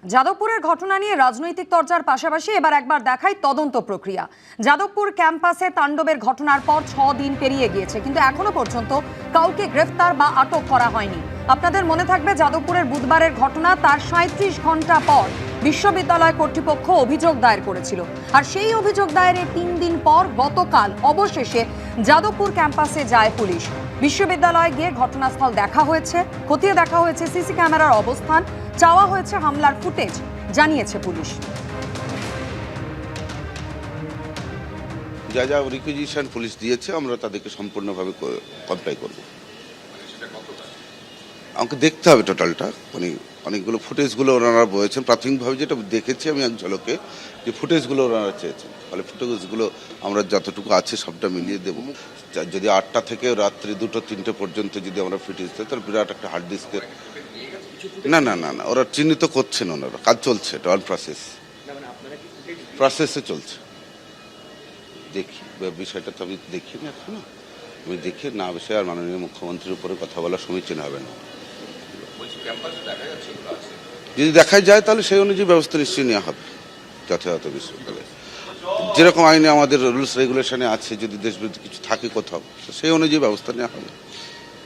যাদবপুরের ঘটনা নিয়ে রাজনৈতিক চর্চার পাশাপাশি এবার একবার দেখাই তদন্ত প্রক্রিয়া। যাদবপুর ক্যাম্পাসে তাণ্ডবের ঘটনার পর 6 দিন পেরিয়ে গিয়েছে, কিন্তু এখনো পর্যন্ত কাউকে গ্রেফতার বা আটক করা হয়নি। আপনাদের মনে থাকবে যাদবপুরের বুধবারের ঘটনা, তার 37 ঘন্টা পর বিশ্ববিদ্যালয় কর্তৃপক্ষ অভিযোগ দায়ের করেছিল। আর সেই অভিযোগ দায়েরের 3 দিন পর গতকাল অবশেষে যাদবপুর ক্যাম্পাসে যায় পুলিশ। বিশ্ববিদ্যালয়ে গিয়ে ঘটনাস্থল দেখা হয়েছে, খতিয়ে দেখা হয়েছে সিসি ক্যামেরার অবস্থান, চাওয়া হয়েছে হামলার ফুটেজ, জানিয়েছে পুলিশ। যা যা রিকুইজিশন পুলিশ দিয়েছে আমরা তাদেরকে সম্পূর্ণভাবে কমপ্লাই করব। আমাকে দেখতে হবে টোটালটা, মানে অনেকগুলো ফুটেজগুলো ওনারা বলেছেন। প্রাথমিকভাবে যেটা দেখেছি আমি এক ঝলকে, যে ফুটেজগুলো ওনারা চেয়েছেন, ফলে ফুটেজগুলো আমরা যতটুকু আছে সবটা মিলিয়ে দেবো। যদি 8টা থেকে রাত্রি 2-3টে পর্যন্ত যদি আমরা ফুটেজ দিই, তাহলে বিরাট একটা হার্ড ডিস্কের। না না না না, ওরা চিহ্নিত করছেন, ওনারা কাজ চলছে, এটা অন প্রসেসে চলছে। দেখি বিষয়টা তো আমি দেখিনি এখনো, আমি দেখি না বিষয়ে আর মাননীয় মুখ্যমন্ত্রীর উপরে কথা বলা সমীচীন হবে না। যদি দেখা যায় তাহলে সেই অনুযায়ী ব্যবস্থা নিশ্চয়ই নেওয়া হবে যথাযথ বিশ্ববিদ্যালয়ে। যেরকম আইনে আমাদের রুলস রেগুলেশনে আছে, যদি দেশবিরোধী কিছু থাকে কোথাও, সেই অনুযায়ী ব্যবস্থা নেওয়া হবে।